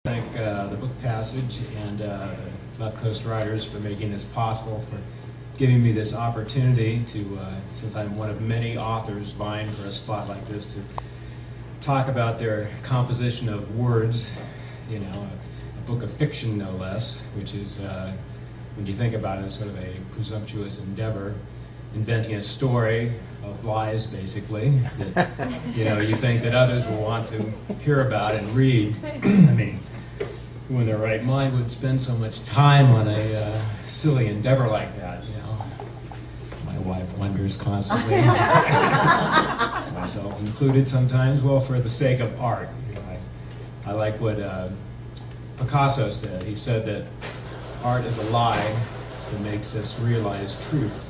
Thank the book passage and Left Coast Writers for making this possible, for giving me this opportunity to, since I'm one of many authors vying for a spot like this, to talk about their composition of words, you know, a book of fiction no less, which is, when you think about it, sort of a presumptuous endeavor, inventing a story of lies, basically, that, you know, you think that others will want to hear about and read. I mean, who in their right mind would spend so much time on a silly endeavor like that, you know? My wife wonders constantly, myself included sometimes. Well, for the sake of art, you know, I like what Picasso said. He said that art is a lie that makes us realize truth.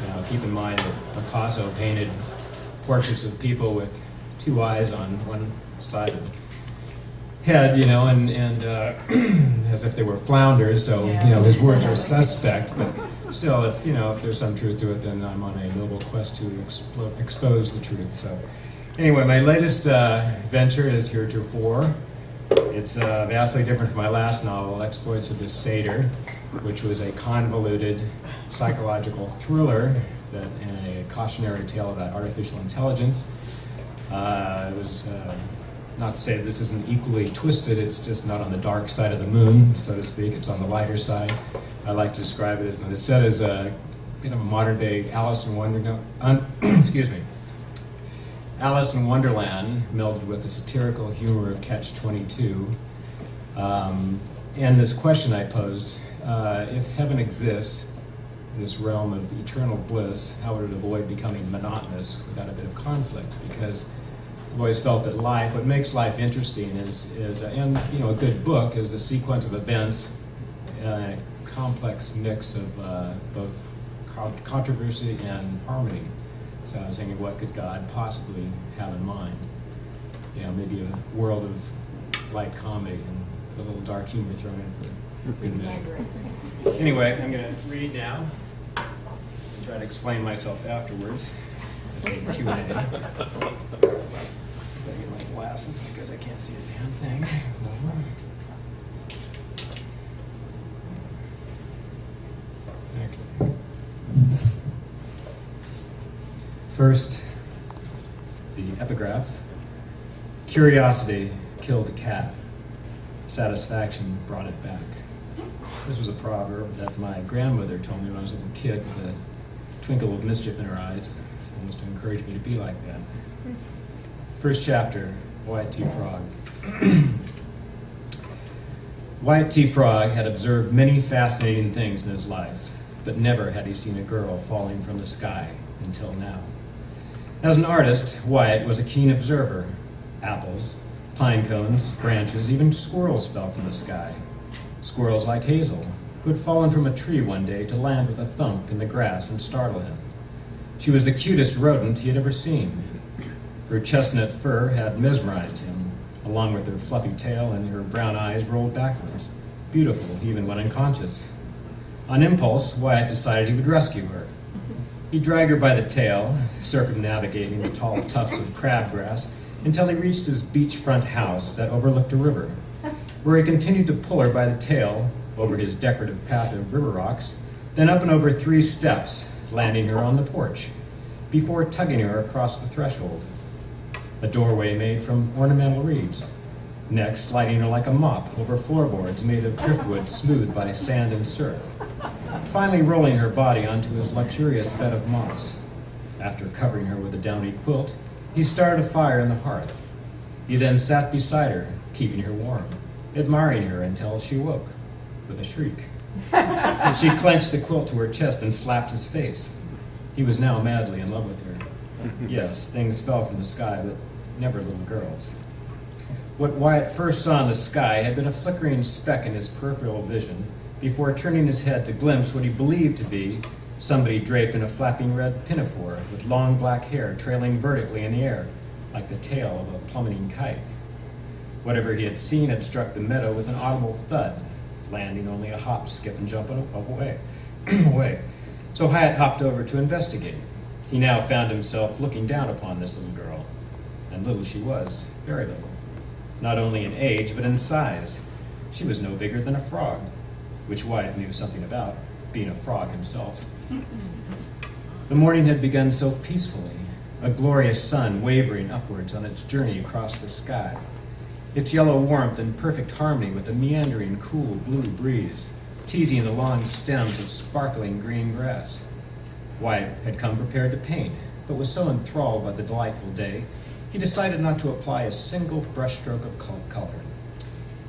Now, keep in mind that Picasso painted portraits of people with two eyes on one side of the head, you know, and as if they were flounders, so, you know, his words are suspect, but still, if, you know, if there's some truth to it, then I'm on a noble quest to expose the truth. So, anyway, my latest venture is Heretofore. It's vastly different from my last novel, Exploits of the Satyr, which was a convoluted psychological thriller that, and a cautionary tale about artificial intelligence. It was, not to say that this isn't equally twisted, it's just not on the dark side of the moon, so to speak, it's on the lighter side. I like to describe it as, and it's set as a kind of a modern day Alice in Wonderland, excuse me, Alice in Wonderland, melded with the satirical humor of Catch-22. And this question I posed, if heaven exists, this realm of eternal bliss, how would it avoid becoming monotonous without a bit of conflict? Because I've always felt that life, what makes life interesting is and you know, a good book is a sequence of events, a complex mix of both controversy and harmony. So I was thinking, what could God possibly have in mind? You know, maybe a world of light comedy and a little dark humor thrown in for good measure. Anyway, I'm going to read now and try to explain myself afterwards. Q&A. I gotta get my glasses because I can't see a damn thing. Okay. First, the epigraph. Curiosity killed the cat. Satisfaction brought it back. This was a proverb that my grandmother told me when I was a little kid, with a twinkle of mischief in her eyes, almost to encourage me to be like that. First chapter, Wyatt T. Frog. Wyatt T. Frog had observed many fascinating things in his life, but never had he seen a girl falling from the sky until now. As an artist, Wyatt was a keen observer. Apples, pine cones, branches, even squirrels fell from the sky. Squirrels like Hazel, who had fallen from a tree one day to land with a thump in the grass and startle him. She was the cutest rodent he had ever seen. Her chestnut fur had mesmerized him, along with her fluffy tail and her brown eyes rolled backwards, beautiful even when unconscious. On impulse, Wyatt decided he would rescue her. He dragged her by the tail, circumnavigating the tall tufts of crabgrass, until he reached his beachfront house that overlooked a river, where he continued to pull her by the tail over his decorative path of river rocks, then up and over 3 steps, landing her on the porch, before tugging her across the threshold, a doorway made from ornamental reeds. Next, sliding her like a mop over floorboards made of driftwood smoothed by sand and surf. Finally rolling her body onto his luxurious bed of moss. After covering her with a downy quilt, he started a fire in the hearth. He then sat beside her, keeping her warm, admiring her until she woke with a shriek. She clenched the quilt to her chest and slapped his face. He was now madly in love with her. Yes, things fell from the sky, but never little girls. What Wyatt first saw in the sky had been a flickering speck in his peripheral vision, before turning his head to glimpse what he believed to be somebody draped in a flapping red pinafore with long black hair trailing vertically in the air, like the tail of a plummeting kite. Whatever he had seen had struck the meadow with an audible thud, landing only a hop, skip, and jump away. So Wyatt hopped over to investigate. He now found himself looking down upon this little girl, and little she was, very little. not only in age, but in size. She was no bigger than a frog, which Wyatt knew something about, being a frog himself. The morning had begun so peacefully, a glorious sun wavering upwards on its journey across the sky, its yellow warmth in perfect harmony with a meandering, cool blue breeze, teasing the long stems of sparkling green grass. Wyatt had come prepared to paint, but was so enthralled by the delightful day, he decided not to apply a single brushstroke of color.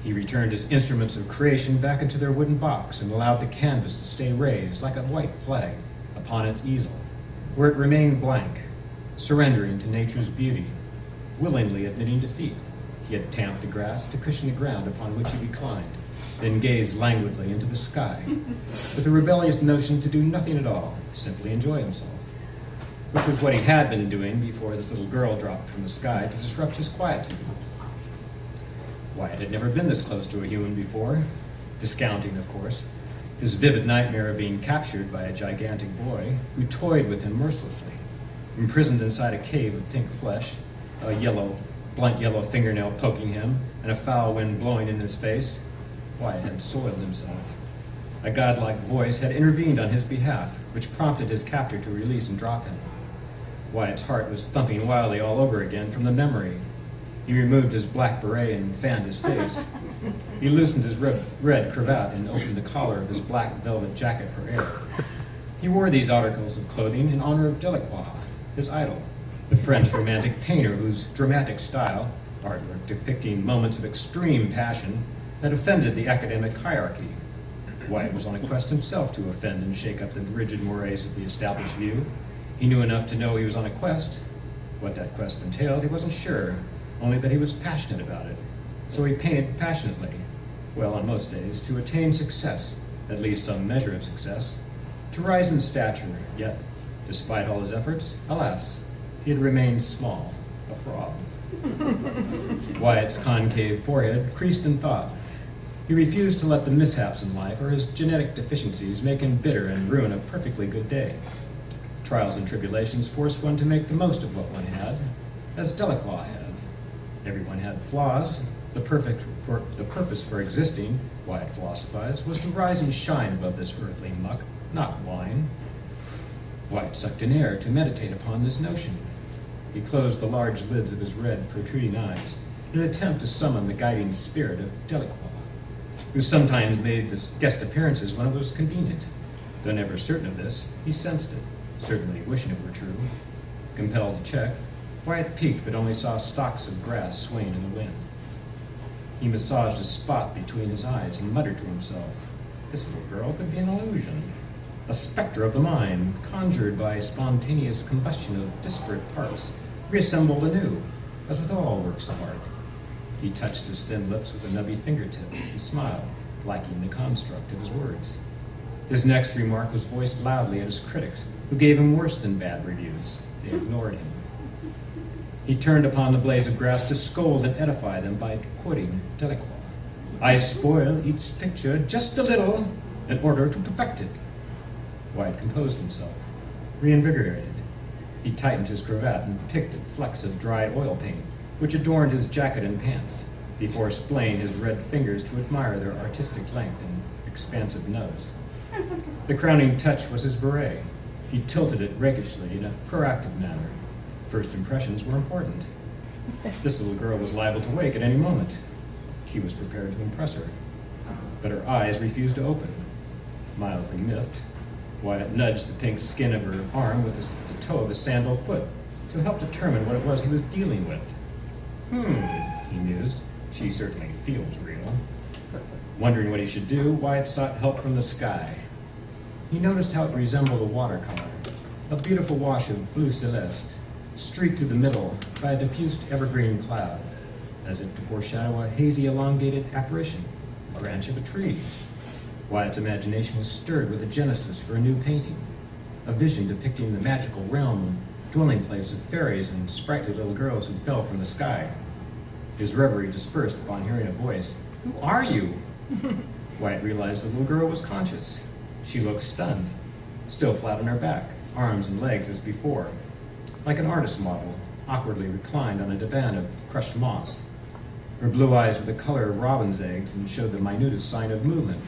He returned his instruments of creation back into their wooden box and allowed the canvas to stay raised like a white flag upon its easel, where it remained blank, surrendering to nature's beauty, willingly admitting defeat. He had tamped the grass to cushion the ground upon which he reclined, then gazed languidly into the sky, with a rebellious notion to do nothing at all, simply enjoy himself, which was what he had been doing before this little girl dropped from the sky to disrupt his quietude. Wyatt had never been this close to a human before, discounting, of course, his vivid nightmare of being captured by a gigantic boy who toyed with him mercilessly, imprisoned inside a cave of pink flesh, a blunt yellow fingernail poking him, and a foul wind blowing in his face. Wyatt had soiled himself. A godlike voice had intervened on his behalf, which prompted his captor to release and drop him. Wyatt's heart was thumping wildly all over again from the memory. He removed his black beret and fanned his face. He loosened his red cravat and opened the collar of his black velvet jacket for air. He wore these articles of clothing in honor of Delacroix, his idol, the French romantic painter whose dramatic style, artwork depicting moments of extreme passion, had offended the academic hierarchy. Wyatt was on a quest himself to offend and shake up the rigid mores of the established view. He knew enough to know he was on a quest. What that quest entailed, he wasn't sure, only that he was passionate about it. So he painted passionately, well, on most days, to attain success, at least some measure of success, to rise in stature, yet, despite all his efforts, alas, he had remained small, a frog. Wyatt's concave forehead creased in thought. He refused to let the mishaps in life or his genetic deficiencies make him bitter and ruin a perfectly good day. Trials and tribulations forced one to make the most of what one had, as Delacroix had. Everyone had flaws. The purpose for existing, Wyatt philosophized, was to rise and shine above this earthly muck, not whine. Wyatt sucked in air to meditate upon this notion. He closed the large lids of his red, protruding eyes in an attempt to summon the guiding spirit of Delacroix, who sometimes made guest appearances when it was convenient. Though never certain of this, he sensed it, certainly wishing it were true. Compelled to check, Wyatt peeked but only saw stalks of grass swaying in the wind. He massaged a spot between his eyes and muttered to himself, "This little girl could be an illusion, a specter of the mind, conjured by spontaneous combustion of disparate parts, reassembled anew, as with all works of art." He touched his thin lips with a nubby fingertip and smiled, liking the construct of his words. His next remark was voiced loudly at his critics, who gave him worse than bad reviews. They ignored him. He turned upon the blades of grass to scold and edify them by quoting Delacroix. "I spoil each picture just a little in order to perfect it." Wyatt composed himself, reinvigorated. He tightened his cravat and picked at flecks of dried oil paint, which adorned his jacket and pants, before splaying his red fingers to admire their artistic length and expansive nose. The crowning touch was his beret. He tilted it rakishly in a proactive manner. First impressions were important. This little girl was liable to wake at any moment. He was prepared to impress her. But her eyes refused to open. Mildly miffed, Wyatt nudged the pink skin of her arm with the toe of his sandal foot to help determine what it was he was dealing with. He mused. She certainly feels real. Wondering what he should do, Wyatt sought help from the sky. He noticed how it resembled a watercolor, a beautiful wash of blue celeste, streaked through the middle by a diffused evergreen cloud, as if to foreshadow a hazy elongated apparition, a branch of a tree. Wyatt's imagination was stirred with a genesis for a new painting, a vision depicting the magical realm, dwelling place of fairies and sprightly little girls who fell from the sky. His reverie dispersed upon hearing a voice. "Who are you?" Wyatt realized the little girl was conscious. She looked stunned, still flat on her back, arms and legs as before, like an artist model, awkwardly reclined on a divan of crushed moss. Her blue eyes were the color of robin's eggs and showed the minutest sign of movement.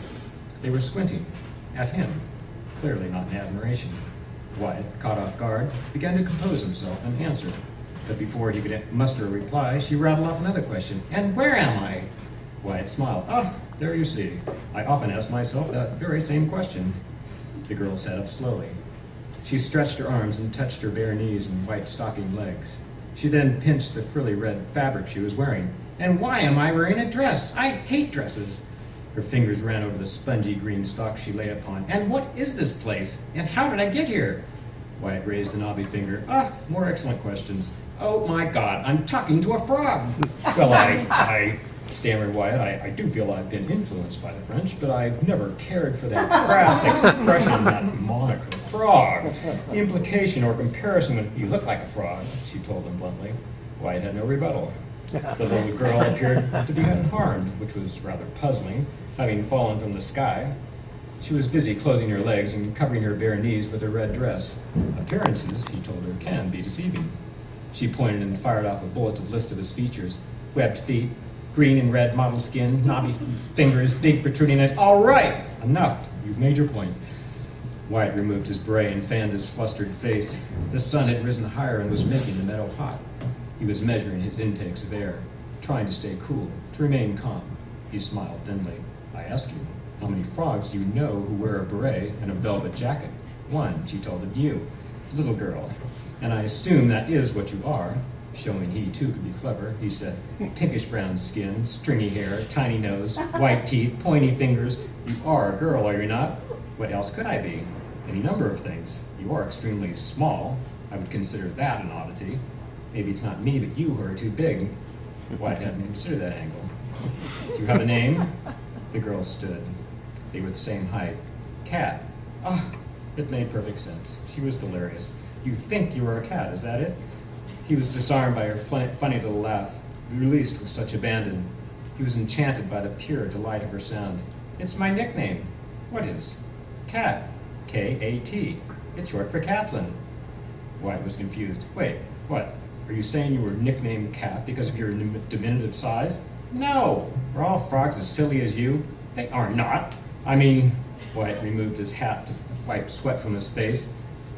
They were squinting at him, clearly not in admiration. Wyatt, caught off guard, began to compose himself and answer. But before he could muster a reply, she rattled off another question. "And where am I?" Wyatt smiled. "Ah, there you see. I often ask myself that very same question." The girl sat up slowly. She stretched her arms and touched her bare knees and white stocking legs. She then pinched the frilly red fabric she was wearing. "And why am I wearing a dress? I hate dresses." Her fingers ran over the spongy green stock she lay upon. "And what is this place? And how did I get here?" Wyatt raised a knobby finger. "Ah, more excellent questions. Oh my God, I'm talking to a frog." "Well, I stammered Wyatt. I do feel I've been influenced by the French, but I've never cared for that crass expression, that moniker, frog. The implication or comparison when you look like a frog," she told him bluntly. Wyatt had no rebuttal. The little girl appeared to be unharmed, which was rather puzzling, having fallen from the sky. She was busy closing her legs and covering her bare knees with her red dress. Appearances, he told her, can be deceiving. She pointed and fired off a bulleted list of his features. Webbed feet, green and red mottled skin, knobby fingers, big protruding eyes. "All right, enough. You've made your point." Wyatt removed his bray and fanned his flustered face. The sun had risen higher and was making the meadow hot. He was measuring his intakes of air, trying to stay cool, to remain calm. He smiled thinly. "I ask you, how many frogs do you know who wear a beret and a velvet jacket?" "One," she told him. "You, little girl. And I assume that is what you are." Showing he, too, could be clever, he said, "Pinkish brown skin, stringy hair, tiny nose, white teeth, pointy fingers. You are a girl, are you not?" "What else could I be?" "Any number of things. You are extremely small. I would consider that an oddity. Maybe it's not me, but you who are too big." Wyatt hadn't considered that angle. "Do you have a name?" The girl stood. They were the same height. "Cat." Ah, it made perfect sense. She was delirious. "You think you are a cat, is that it?" He was disarmed by her funny little laugh, released with such abandon. He was enchanted by the pure delight of her sound. "It's my nickname." "What is?" "Cat. K-A-T. It's short for Kathleen." Wyatt was confused. "Wait, what? Are you saying you were nicknamed Cat because of your diminutive size?" "No. Are all frogs as silly as you?" "They are not. I mean..." Wyatt removed his hat to wipe sweat from his face.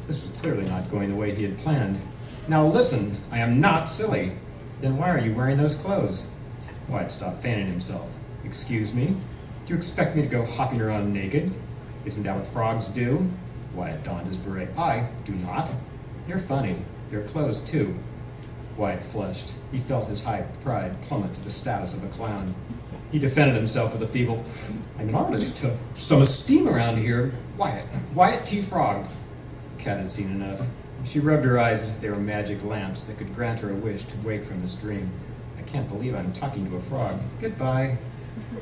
This was clearly not going the way he had planned. "Now listen, I am not silly." "Then why are you wearing those clothes?" Wyatt stopped fanning himself. "Excuse me? Do you expect me to go hopping around naked? Isn't that what frogs do?" Wyatt donned his beret. "I do not." "You're funny. Your clothes, too." Wyatt flushed. He felt his high pride plummet to the status of a clown. He defended himself with a feeble, "I'm an artist of some esteem around here. Wyatt T. Frog." Cat had seen enough. She rubbed her eyes as if they were magic lamps that could grant her a wish to wake from this dream. "I can't believe I'm talking to a frog. Goodbye."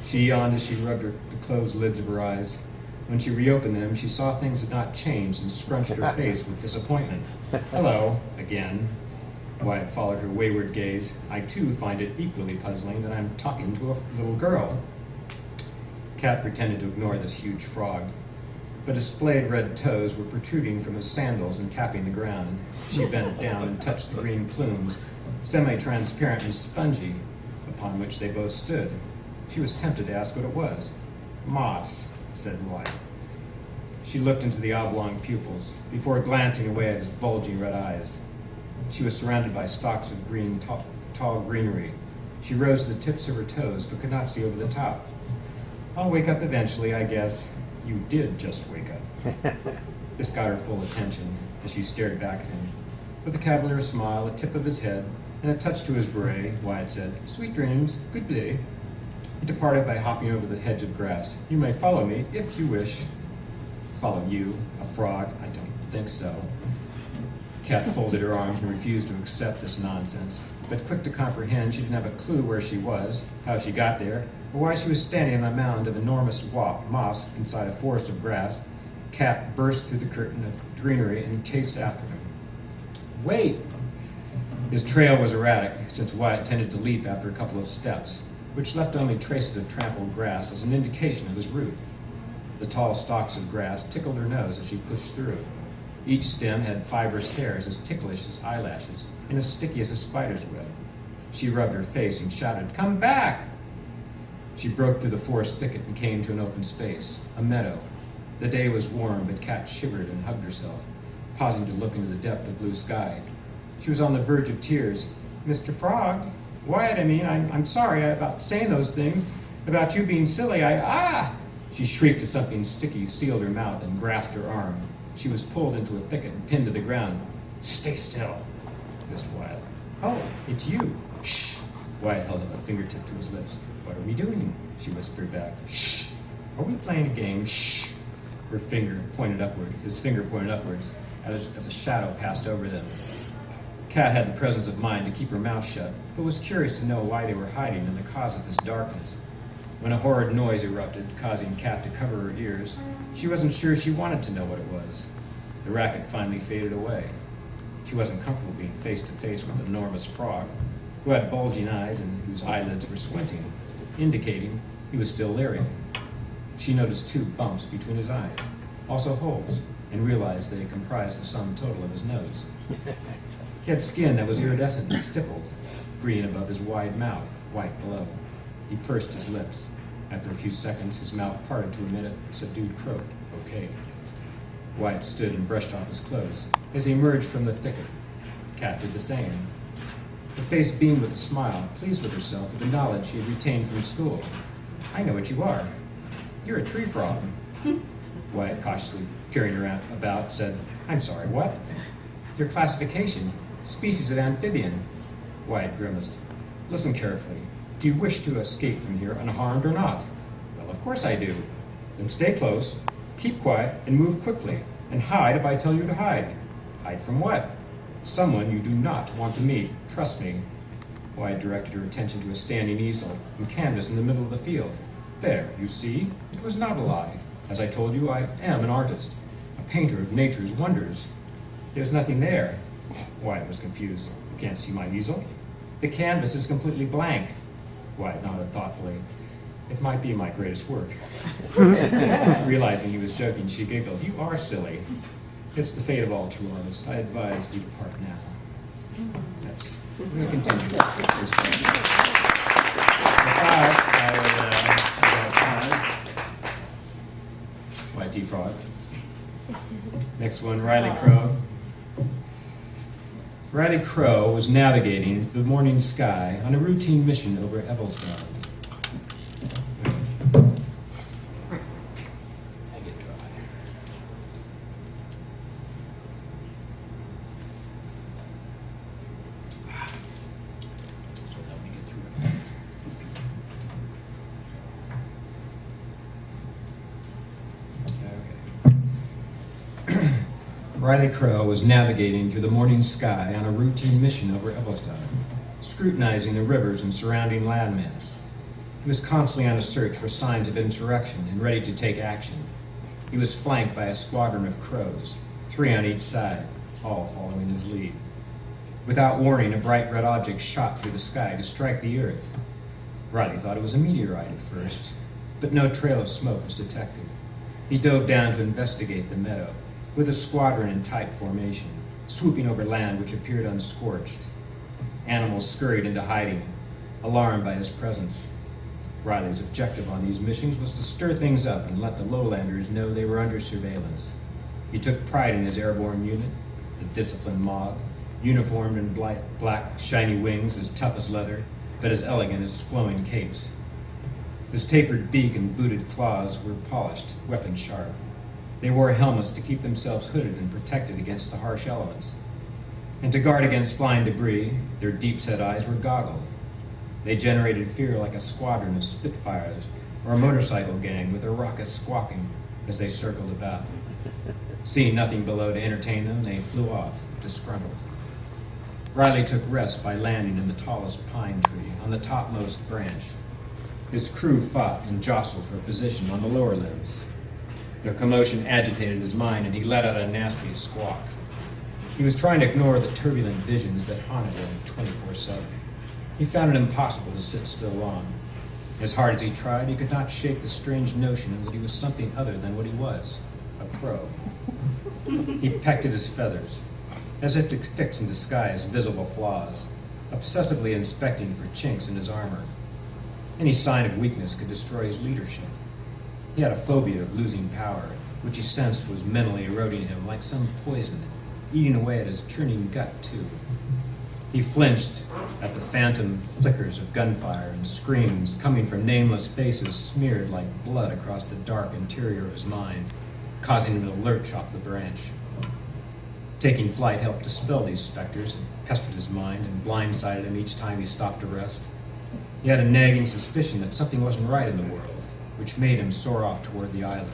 She yawned as she rubbed the closed lids of her eyes. When she reopened them, she saw things had not changed and scrunched her face with disappointment. "Hello," again. Wyatt followed her wayward gaze. "I, too, find it equally puzzling that I'm talking to a little girl." Cat pretended to ignore this huge frog. But his splayed red toes were protruding from his sandals and tapping the ground. She bent down and touched the green plumes, semi-transparent and spongy, upon which they both stood. She was tempted to ask what it was. "Moss," said Wyatt. She looked into the oblong pupils, before glancing away at his bulging red eyes. She was surrounded by stalks of green, tall greenery. She rose to the tips of her toes, but could not see over the top. "I'll wake up eventually, I guess." "You did just wake up." This got her full attention as she stared back at him. With a cavalier smile, a tip of his head, and a touch to his beret, Wyatt said, "Sweet dreams, good day." He departed by hopping over the hedge of grass. "You may follow me, if you wish." "Follow you? A frog? I don't think so." Cat folded her arms and refused to accept this nonsense. But quick to comprehend, she didn't have a clue where she was, how she got there, or why she was standing on a mound of enormous moss inside a forest of grass. Cat burst through the curtain of greenery and chased after him. "Wait!" His trail was erratic, since Wyatt tended to leap after a couple of steps, which left only traces of trampled grass as an indication of his route. The tall stalks of grass tickled her nose as she pushed through. Each stem had fibrous hairs as ticklish as eyelashes and as sticky as a spider's web. She rubbed her face and shouted, "Come back!" She broke through the forest thicket and came to an open space, a meadow. The day was warm, but Cat shivered and hugged herself, pausing to look into the depth of blue sky. She was on the verge of tears. "Mr. Frog, Wyatt, I'm sorry about saying those things, about you being silly. She shrieked as something sticky sealed her mouth and grasped her arm. She was pulled into a thicket and pinned to the ground. "Stay still," hissed Wyatt. "Oh, it's you." "Shh!" Wyatt held up a fingertip to his lips. "What are we doing?" she whispered back. "Shh! Are we playing a game?" "Shh!" His finger pointed upwards as a shadow passed over them. Cat had the presence of mind to keep her mouth shut, but was curious to know why they were hiding and the cause of this darkness. When a horrid noise erupted, causing Cat to cover her ears, she wasn't sure she wanted to know what it was. The racket finally faded away. She wasn't comfortable being face to face with an enormous frog, who had bulging eyes and whose eyelids were squinting, indicating he was still leering. She noticed 2 bumps between his eyes, also holes, and realized they comprised the sum total of his nose. He had skin that was iridescent and stippled, green above his wide mouth, white below. He pursed his lips. After a few seconds, his mouth parted to emit a subdued croak. "Okay." Wyatt stood and brushed off his clothes. As he emerged from the thicket, Cat did the same. Her face beamed with a smile, pleased with herself with the knowledge she had retained from school. "I know what you are. You're a tree frog." Wyatt, cautiously peering around about, said, "I'm sorry, what?" "Your classification. Species of amphibian." Wyatt grimaced. "Listen carefully. Do you wish to escape from here unharmed or not?" "Well, of course I do." "Then stay close, keep quiet, and move quickly, and hide if I tell you to hide." "Hide from what?" "Someone you do not want to meet. Trust me." Wyatt directed her attention to a standing easel and canvas in the middle of the field. "There, you see, it was not a lie. As I told you, I am an artist, a painter of nature's wonders." "There's nothing there." Wyatt was confused. "You can't see my easel?" "The canvas is completely blank." Wyatt nodded thoughtfully. "It might be my greatest work." Realizing he was joking, she giggled. "You are silly. It's the fate of all true artists. I advise you depart now." We're going to continue. YT Frog. Next one, Riley Crow. Riley Crow was navigating the morning sky on a routine mission over Evelstad. I get dry. So help me get through it. Okay. Riley Crow was navigating through the morning sky on a routine mission over Evelstad, scrutinizing the rivers and surrounding landmass. He was constantly on a search for signs of insurrection and ready to take action. He was flanked by a squadron of crows, 3 on each side, all following his lead. Without warning, a bright red object shot through the sky to strike the earth. Riley thought it was a meteorite at first, but no trail of smoke was detected. He dove down to investigate the meadow, with a squadron in tight formation, swooping over land which appeared unscorched. Animals scurried into hiding, alarmed by his presence. Riley's objective on these missions was to stir things up and let the lowlanders know they were under surveillance. He took pride in his airborne unit, a disciplined mob, uniformed in black, shiny wings as tough as leather, but as elegant as flowing capes. His tapered beak and booted claws were polished, weapon sharp. They wore helmets to keep themselves hooded and protected against the harsh elements. And to guard against flying debris, their deep-set eyes were goggled. They generated fear like a squadron of Spitfires or a motorcycle gang with a raucous squawking as they circled about. Seeing nothing below to entertain them, they flew off, disgruntled. Riley took rest by landing in the tallest pine tree on the topmost branch. His crew fought and jostled for position on the lower limbs. Their commotion agitated his mind, and he let out a nasty squawk. He was trying to ignore the turbulent visions that haunted him 24/7. He found it impossible to sit still long. As hard as he tried, he could not shake the strange notion that he was something other than what he was, a crow. He pecked at his feathers, as if to fix and disguise visible flaws. obsessively inspecting for chinks in his armor. Any sign of weakness could destroy his leadership. He had a phobia of losing power, which he sensed was mentally eroding him like some poison, eating away at his churning gut, too. He flinched at the phantom flickers of gunfire and screams coming from nameless faces smeared like blood across the dark interior of his mind, causing him to lurch off the branch. Taking flight helped dispel these specters and pestered his mind and blindsided him each time he stopped to rest. He had a nagging suspicion that something wasn't right in the world, which made him soar off toward the island.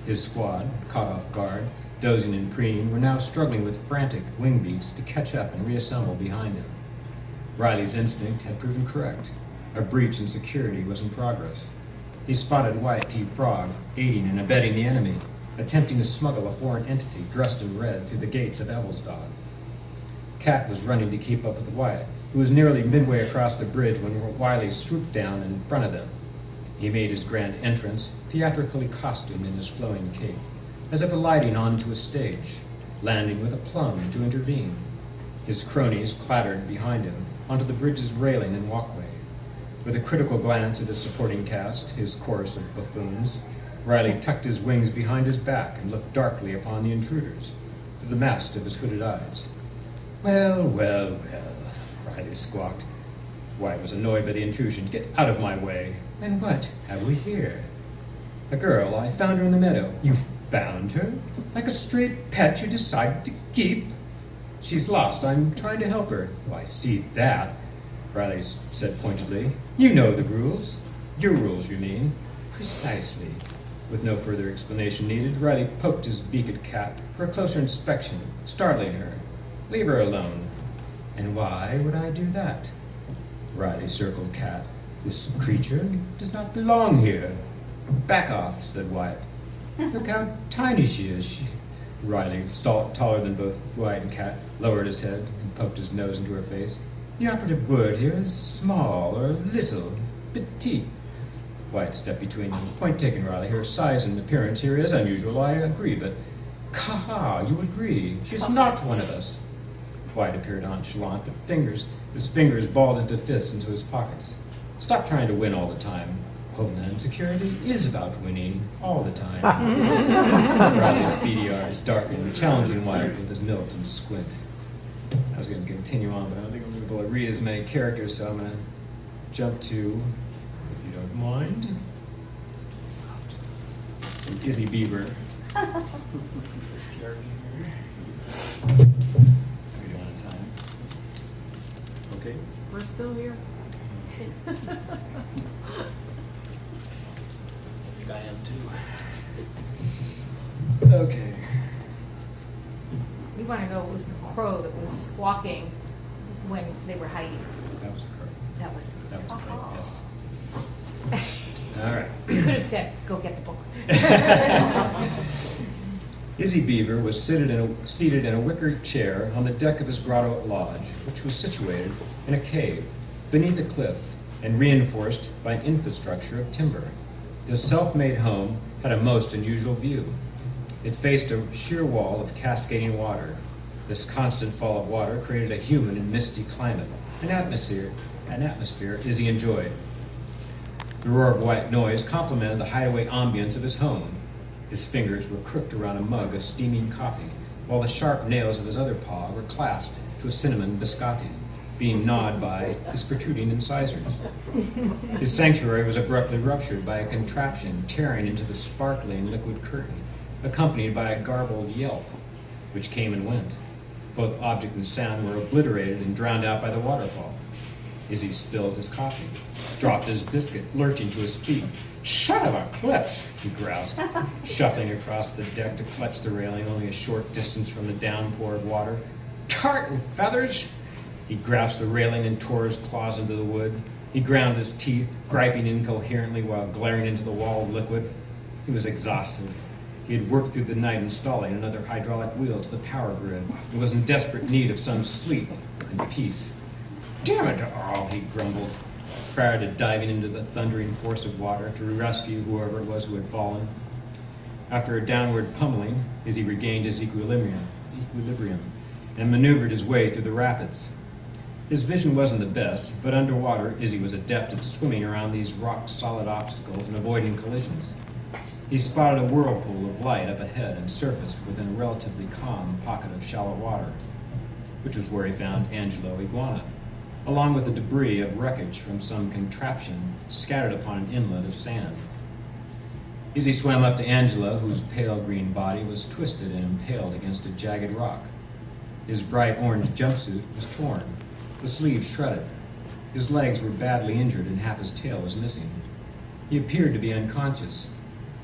His squad, caught off guard, dozing and preening, were now struggling with frantic wing beats to catch up and reassemble behind him. Riley's instinct had proven correct. A breach in security was in progress. He spotted Wyatt T. Frog aiding and abetting the enemy, attempting to smuggle a foreign entity dressed in red through the gates of Evelstad. Cat was running to keep up with Wyatt, who was nearly midway across the bridge when Wiley swooped down in front of them. He made his grand entrance, theatrically costumed in his flowing cape, as if alighting onto a stage, landing with aplomb to intervene. His cronies clattered behind him onto the bridge's railing and walkway. With a critical glance at his supporting cast, his chorus of buffoons, Riley tucked his wings behind his back and looked darkly upon the intruders, through the mast of his hooded eyes. Well, well, well, Riley squawked. Wyatt was annoyed by the intrusion. Get out of my way. And what have we here? A girl. I found her in the meadow. You found her? Like a stray pet you decided to keep? She's lost. I'm trying to help her. Well, I see that, Riley said pointedly. You know the rules. Your rules, you mean. Precisely. With no further explanation needed, Riley poked his beak at Cat for a closer inspection, startling her. Leave her alone. And why would I do that? Riley circled Cat. This creature does not belong here. Back off, said Wyatt. Look how tiny she is. Riley, taller than both Wyatt and Cat, lowered his head and poked his nose into her face. The operative word here is small or little, petite. Wyatt stepped between them. Point taken, Riley. Her size and appearance here is unusual, I agree, but... Caha, you agree. She's not one of us. Wyatt appeared nonchalant, but his fingers balled into fists into his pockets. Stop trying to win all the time. Homeland Security is about winning all the time. Riley's beady eyes darkened, challenging Wyatt with his militant squint. I was going to continue on, but I don't think I'm going to be able to read as many characters, so I'm going to jump to, if you don't mind, Izzy Beaver. This character here. How are you doing on time? Okay. We're still here. I think I am too. Okay. We want to know it was the crow that was squawking when they were hiding. That was the crow. That was The crow, yes. All right. You could have said, go get the book. Izzy Beaver was seated in a wicker chair on the deck of his grotto lodge, which was situated in a cave beneath a cliff and reinforced by an infrastructure of timber. His self-made home had a most unusual view. It faced a sheer wall of cascading water. This constant fall of water created a humid and misty climate, an atmosphere Izzy enjoyed. The roar of white noise complemented the hideaway ambience of his home. His fingers were crooked around a mug of steaming coffee, while the sharp nails of his other paw were clasped to a cinnamon biscotti, being gnawed by his protruding incisors. His sanctuary was abruptly ruptured by a contraption tearing into the sparkling liquid curtain, accompanied by a garbled yelp, which came and went. Both object and sound were obliterated and drowned out by the waterfall. Izzy spilled his coffee, dropped his biscuit, lurching to his feet. Son of a clips, he groused, shuffling across the deck to clutch the railing only a short distance from the downpour of water. Tartan feathers! He grasped the railing and tore his claws into the wood. He ground his teeth, griping incoherently while glaring into the wall of liquid. He was exhausted. He had worked through the night installing another hydraulic wheel to the power grid and was in desperate need of some sleep and peace. Damn it all, he grumbled, prior to diving into the thundering force of water to rescue whoever it was who had fallen. After a downward pummeling, Izzy regained his equilibrium and maneuvered his way through the rapids. His vision wasn't the best, but underwater, Izzy was adept at swimming around these rock-solid obstacles and avoiding collisions. He spotted a whirlpool of light up ahead and surfaced within a relatively calm pocket of shallow water, which was where he found Angelo Iguana, along with the debris of wreckage from some contraption scattered upon an inlet of sand. Izzy swam up to Angelo, whose pale green body was twisted and impaled against a jagged rock. His bright orange jumpsuit was torn, the sleeves shredded. His legs were badly injured and half his tail was missing. He appeared to be unconscious.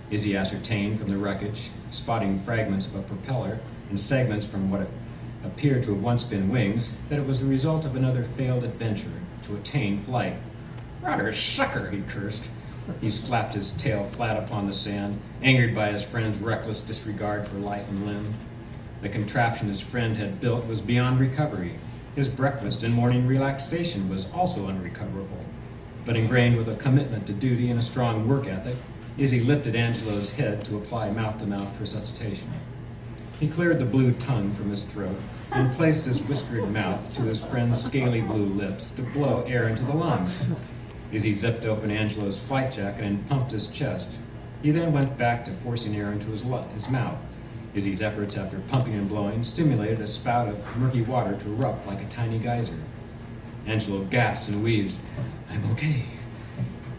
Izzy ascertained from the wreckage, spotting fragments of a propeller and segments from what appeared to have once been wings, that it was the result of another failed adventure to attain flight. "Rudder sucker," he cursed. He slapped his tail flat upon the sand, angered by his friend's reckless disregard for life and limb. The contraption his friend had built was beyond recovery. His breakfast and morning relaxation was also unrecoverable. But ingrained with a commitment to duty and a strong work ethic, Izzy lifted Angelo's head to apply mouth-to-mouth resuscitation. He cleared the blue tongue from his throat and placed his whiskered mouth to his friend's scaly blue lips to blow air into the lungs. Izzy zipped open Angelo's flight jacket and pumped his chest. He then went back to forcing air into his mouth. Izzy's efforts after pumping and blowing stimulated a spout of murky water to erupt like a tiny geyser. Angelo gasps and weaves. "I'm okay."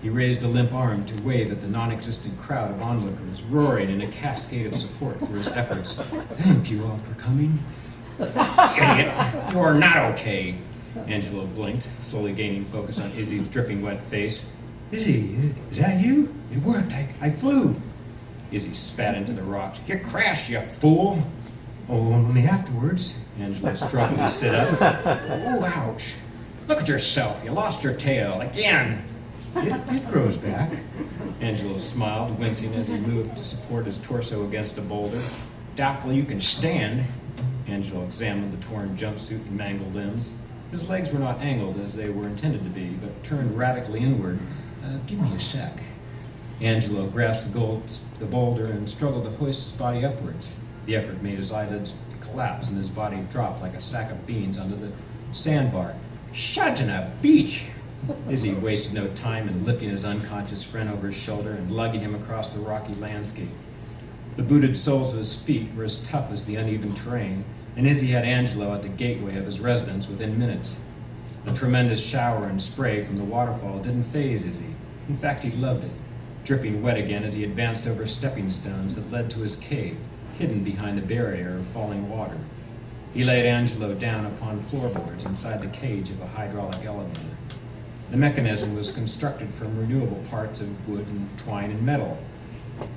He raised a limp arm to wave at the non-existent crowd of onlookers, roaring in a cascade of support for his efforts. "Thank you all for coming." "Idiot, you're not okay." Angelo blinked, slowly gaining focus on Izzy's dripping wet face. "Izzy, is that you? It worked. I flew." Izzy spat into the rocks. "You crashed, you fool." "Oh, only afterwards." Angelo struggled to sit up. "Oh, ouch. Look at yourself. You lost your tail again." It grows back." Angelo smiled, wincing as he moved to support his torso against a boulder. "Doubtful you can stand." Angelo examined the torn jumpsuit and mangled limbs. His legs were not angled as they were intended to be, but turned radically inward. Give me a sec." Angelo grasped the boulder and struggled to hoist his body upwards. The effort made his eyelids collapse and his body drop like a sack of beans onto the sandbar. "Shut in a beach!" Izzy wasted no time in lifting his unconscious friend over his shoulder and lugging him across the rocky landscape. The booted soles of his feet were as tough as the uneven terrain, and Izzy had Angelo at the gateway of his residence within minutes. The tremendous shower and spray from the waterfall didn't faze Izzy. In fact, he loved it, dripping wet again as he advanced over stepping stones that led to his cave, hidden behind the barrier of falling water. He laid Angelo down upon floorboards inside the cage of a hydraulic elevator. The mechanism was constructed from renewable parts of wood and twine and metal.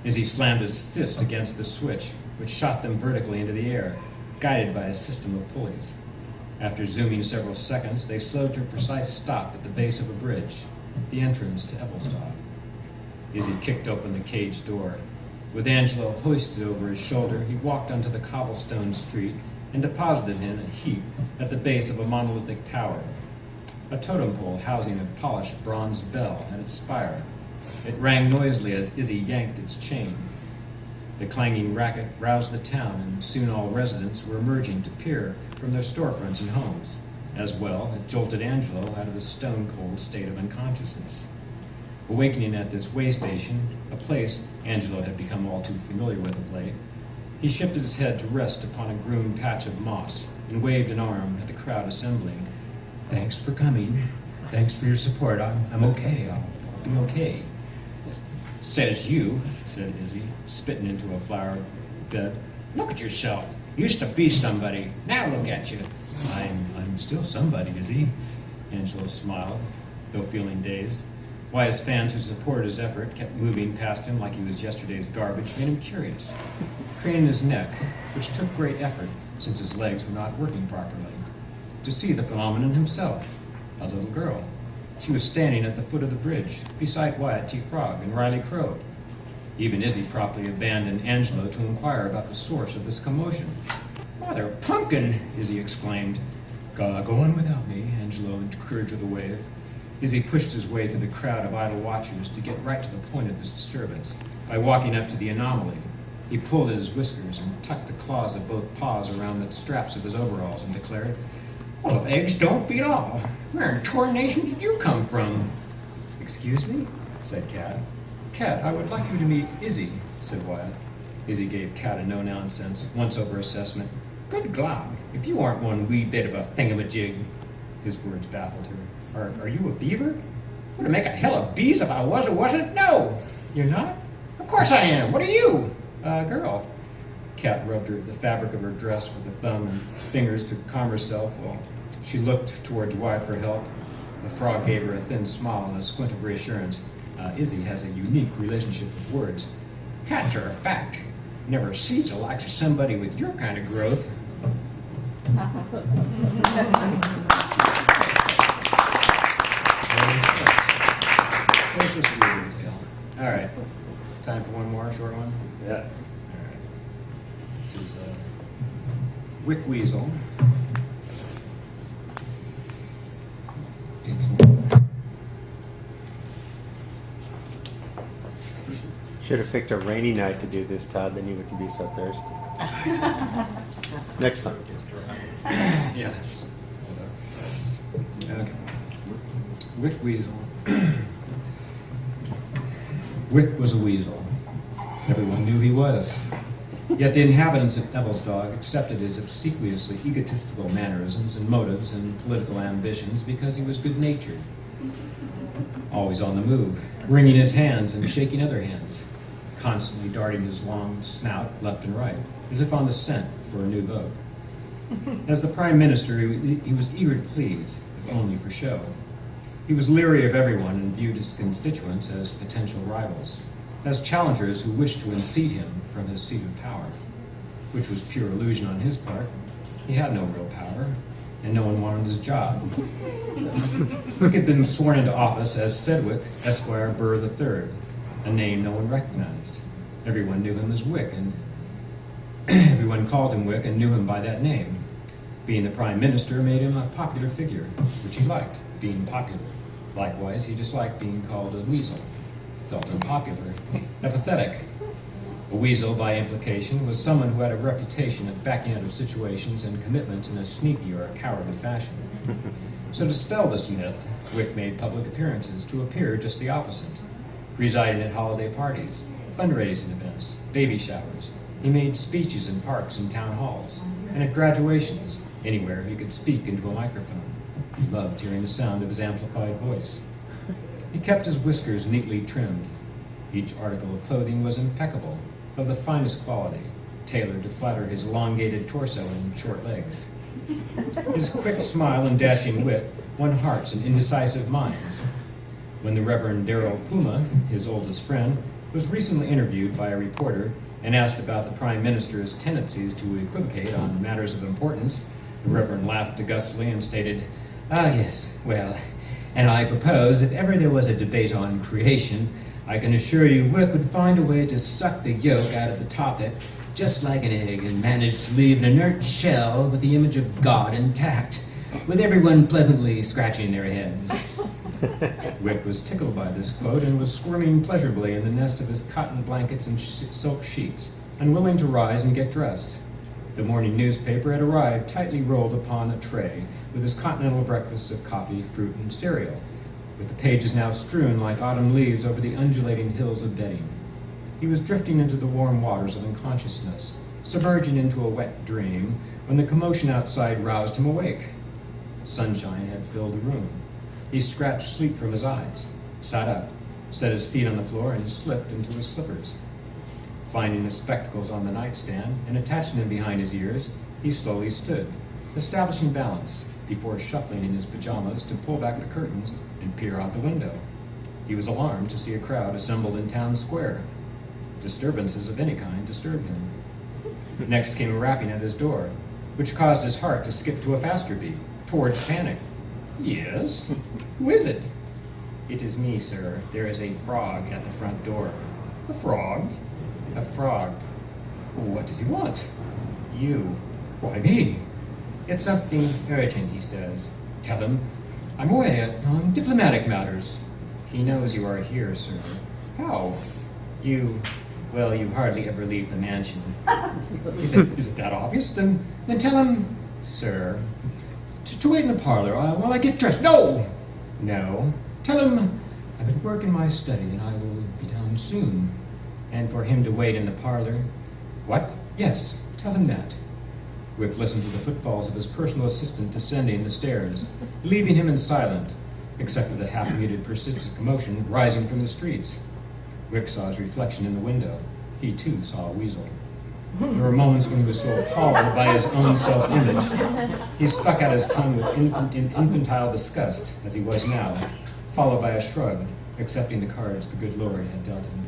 Izzy slammed his fist against the switch, which shot them vertically into the air, guided by a system of pulleys. After zooming several seconds, they slowed to a precise stop at the base of a bridge, the entrance to Evelstad. Izzy kicked open the cage door. With Angelo hoisted over his shoulder, he walked onto the cobblestone street and deposited him in a heap at the base of a monolithic tower. A totem pole housing a polished bronze bell at its spire. It rang noisily as Izzy yanked its chain. The clanging racket roused the town, and soon all residents were emerging to peer from their storefronts and homes. As well, it jolted Angelo out of the stone-cold state of unconsciousness. Awakening at this way station, a place Angelo had become all too familiar with of late, he shifted his head to rest upon a groomed patch of moss and waved an arm at the crowd assembling. "Thanks for coming. Thanks for your support. I'm okay. I'll be okay." "Says you," said Izzy, spitting into a flower bed. "Look at yourself. Used to be somebody. Now look at you." I'm still somebody, Izzy." Angelo smiled, though feeling dazed. Why his fans who supported his effort kept moving past him like he was yesterday's garbage made him curious. Craning his neck, which took great effort since his legs were not working properly, to see the phenomenon himself, a little girl. She was standing at the foot of the bridge, beside Wyatt T. Frog and Riley Crow. Even Izzy promptly abandoned Angelo to inquire about the source of this commotion. "Mother pumpkin!" Izzy exclaimed. Go on without me," Angelo encouraged with a wave. Izzy pushed his way through the crowd of idle watchers to get right to the point of this disturbance. By walking up to the anomaly, he pulled at his whiskers and tucked the claws of both paws around the straps of his overalls and declared, Well, if eggs don't beat all, where in tornation did you come from? Excuse me, said Cat. Cat, I would like you to meet Izzy, said Wyatt. Izzy gave Cat a no-nonsense, once-over assessment. Good glob, if you aren't one wee bit of a thingamajig. His words baffled her. Are you a beaver? Would it make a hell of bees if I was or wasn't? No! You're not? Of course I am. What are you? Girl. Cat rubbed the fabric of her dress with a thumb and fingers to calm herself while she looked towards Wyatt for help. The frog gave her a thin smile and a squint of reassurance. Izzy has a unique relationship with words. Hats are a fact. Never sees the likes of somebody with your kind of growth. There's just a little detail. All right. Time for one more short one? Yeah. All right. This is Wick Weasel. Takes more. Should have picked a rainy night to do this, Todd, then you wouldn't be so thirsty. Next time. Yeah. Okay. Wick Weasel. Wick was a weasel. Everyone knew he was. Yet the inhabitants of Evilsdog accepted his obsequiously egotistical mannerisms and motives and political ambitions because he was good-natured. Always on the move, wringing his hands and shaking other hands, constantly darting his long snout left and right, as if on the scent for a new vote. As the Prime Minister, he was eager to please, if only for show. He was leery of everyone and viewed his constituents as potential rivals, as challengers who wished to unseat him from his seat of power, which was pure illusion on his part. He had no real power, and no one wanted his job. Wick had been sworn into office as Sedgwick, Esquire Burr III, a name no one recognized. Everyone knew him as Wick, and everyone called him Wick and knew him by that name. Being the Prime Minister made him a popular figure, which he liked, being popular. Likewise, he disliked being called a weasel. Felt unpopular, apathetic. A weasel, by implication, was someone who had a reputation of backing out of situations and commitments in a sneaky or a cowardly fashion. So to dispel this myth, Wick made public appearances to appear just the opposite. Presiding at holiday parties, fundraising events, baby showers. He made speeches in parks and town halls, and at graduations, anywhere he could speak into a microphone. He loved hearing the sound of his amplified voice. He kept his whiskers neatly trimmed. Each article of clothing was impeccable, of the finest quality, tailored to flatter his elongated torso and short legs. His quick smile and dashing wit won hearts and indecisive minds. When the Reverend Darrell Puma, his oldest friend, was recently interviewed by a reporter and asked about the Prime Minister's tendencies to equivocate on matters of importance, the Reverend laughed augustly and stated, "Ah, yes, well, and I propose if ever there was a debate on creation, I can assure you Wick would find a way to suck the yolk out of the topic just like an egg and manage to leave an inert shell with the image of God intact, with everyone pleasantly scratching their heads." Wick was tickled by this quote and was squirming pleasurably in the nest of his cotton blankets and silk sheets, unwilling to rise and get dressed. The morning newspaper had arrived tightly rolled upon a tray with his continental breakfast of coffee, fruit, and cereal, with the pages now strewn like autumn leaves over the undulating hills of bedding. He was drifting into the warm waters of unconsciousness, submerging into a wet dream, when the commotion outside roused him awake. Sunshine had filled the room. He scratched sleep from his eyes, sat up, set his feet on the floor, and slipped into his slippers. Finding his spectacles on the nightstand and attaching them behind his ears, he slowly stood, establishing balance, before shuffling in his pajamas to pull back the curtains and peer out the window. He was alarmed to see a crowd assembled in town square. Disturbances of any kind disturbed him. Next came a rapping at his door, which caused his heart to skip to a faster beat, towards panic. "Yes? Who is it?" "It is me, sir. There is a frog at the front door." "A frog?" "A frog." "What does he want?" "You." "Why me?" "It's something urgent," he says. "Tell him I'm away on diplomatic matters." "He knows you are here, sir." "How?" You hardly ever leave the mansion." Is it that obvious? Then tell him, sir, To wait in the parlor while I get dressed. No! No. Tell him I'm at work in my study and I will be down soon. And for him to wait in the parlor. What? Yes, tell him that. Wick listened to the footfalls of his personal assistant descending the stairs, leaving him in silence, except for the half-muted persistent commotion rising from the streets. Wick saw his reflection in the window. He, too, saw a weasel. There were moments when he was so appalled by his own self-image, he stuck out his tongue with infantile disgust, as he was now, followed by a shrug, accepting the cards the good Lord had dealt him.